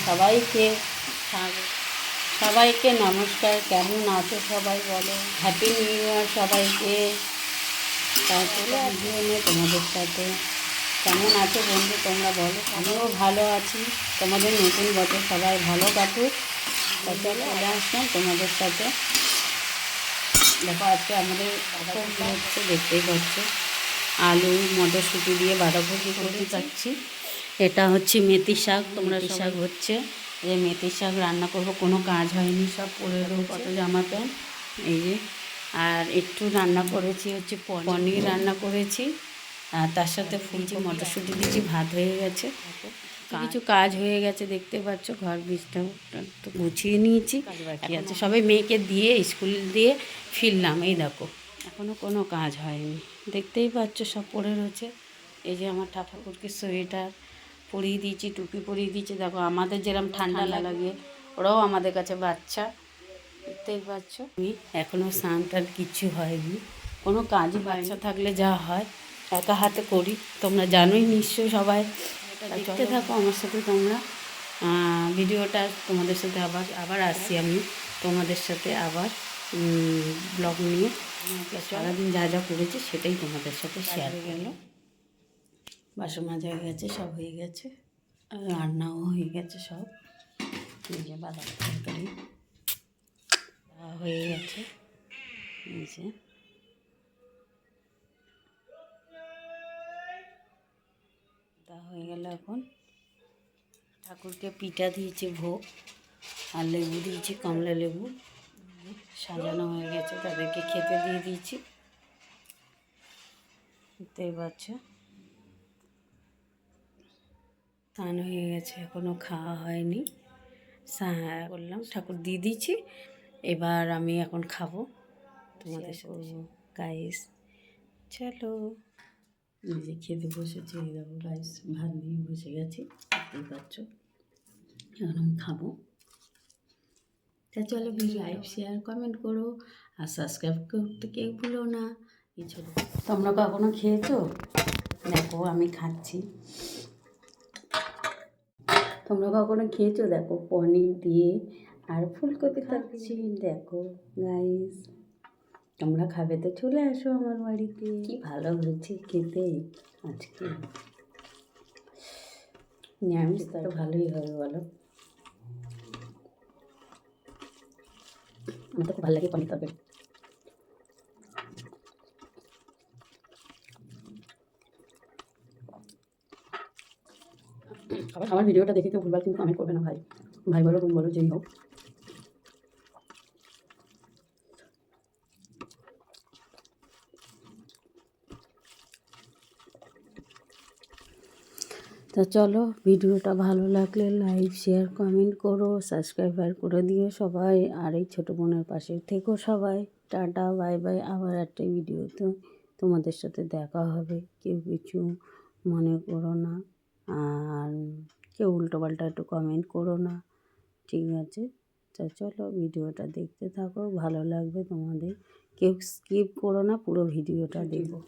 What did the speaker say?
সবাইকে সবাইকে নমস্কার। কেমন আছো সবাই বলো? হ্যাপি নিউ ইয়ার সবাইকে। তারপরে ভিডিও নিয়ে তোমাদের সাথে কেমন আছো বন্ধু তোমরা বলো? আমিও ভালো আছি। তোমাদের নতুন বছর সবাই ভালো কাটুক। তারপরে চলে আসলাম তোমাদের সাথে। দেখো আজকে আমাদের হচ্ছে, দেখতেই পাচ্ছ আলু মটরশুঁটি দিয়ে বাঁধাকপি করে যাচ্ছি। এটা হচ্ছে মেথি শাক। তোমরা শাক হচ্ছে এই মেথি শাক রান্না করবো। কোনো কাজ হয়নি, সব পরে কত জামা প্যান্ট এই যে। আর একটু রান্না করেছি হচ্ছে পনির রান্না করেছি, আর তার সাথে ফুলকপি মটরশুঁটি দিয়েছি। ভাত হয়ে গেছে, কিছু কাজ হয়ে গেছে দেখতে পাচ্ছ। ঘর বিছটা একটু গুছিয়ে নিয়েছি, বাকি আছে। সবাই মেয়েকে দিয়ে স্কুল দিয়ে ফিরলাম। এই দেখো এখনও কোনো কাজ হয়নি, দেখতেই পাচ্ছ সব পড়ে রয়েছে। এই যে আমার ঠাকুরকে সোয়েটার পরিয়ে দিয়েছি, টুপি পরিয়ে দিয়েছি। দেখো আমাদের যেরকম ঠান্ডা লাগে ওরাও আমাদের কাছে বাচ্চা, দেখতেই পাচ্ছ। আমি এখনও স্নান টান কিচ্ছু হয়নি, কোনো কাজই বাচ্চা থাকলে যা হয় একা হাতে করি। তোমরা জানোই নিশ্চয়ই সবাই। দেখতে থাকো আমার সাথে তোমরা ভিডিওটা। তোমাদের সাথে আবার আসছি আমি তোমাদের সাথে আবার ব্লগ নিয়ে। সারাদিন যা যা করেছি সেটাই তোমাদের সাথে শেয়ার গেল। বাসন মাজা হয়ে গেছে, সব হয়ে গেছে, রান্নাও হয়ে গেছে সব। নিজে বাদাম তরকারি হয়ে গেছে। নিচে তা হয়ে গেল। এখন ঠাকুরকে পিঠা দিয়েছি ভোগ, আর লেবু দিয়েছি, কমলা লেবু সাজানো হয়ে গেছে। তাদেরকে খেতে দিয়ে দিয়েছি, দেখতেই পাচ্ছ। স্নান হয়ে গেছে, এখনও খাওয়া হয়নি। স্নান করলাম, ঠাকুর দিয়ে দিয়েছি। এবার আমি এখন খাবো তোমাদের সাথে। গাইস চলো, নিজে খেতে বসেছি। এই দেখো গাইস, ভাত নিয়ে বসে গেছি, দেখতেই পাচ্ছ। এখন আমি খাবো। তা চলো, লাইক শেয়ার কমেন্ট করো, আর সাবস্ক্রাইব করতে কেউ ভুলো না। এই ছোটো তোমরা কখনো খেয়েছো? দেখো আমি খাচ্ছি। তোমরা কখনো খেয়েছো? দেখো পনির দিয়ে আর ফুলকপি খাচ্ছি। দেখো গাইস, তোমরা খাবে তো চলে আসো আমার বাড়িতে। কি ভালো হয়েছে খেতে আজকে। নিরামিষ তো ভালোই হবে বলো। আমার তো খুব ভালো লাগে পনির তরকারি। আমার ভিডিওটা দেখে কেউ ভুলভাল কিন্তু কমেন্ট করবে না ভাই। ভাই বলো, তুমি বলো, যেই হোক। তা চলো, ভিডিওটা ভালো লাগলে লাইক শেয়ার কমেন্ট করো, সাবস্ক্রাইবার করে দিও সবাই। আর এই ছোটো বোনের পাশে থেকো সবাই। Tata bye bye. আবার একটা ভিডিওতে তোমাদের সাথে দেখা হবে। কেউ কিছু মনে করো না, আর কেউ উল্টোপাল্টা একটু কমেন্ট করো না, ঠিক আছে? তা চলো, ভিডিওটা দেখতে থাকো, ভালো লাগবে তোমাদের। কেউ স্কিপ করো না, পুরো ভিডিওটা দেখো।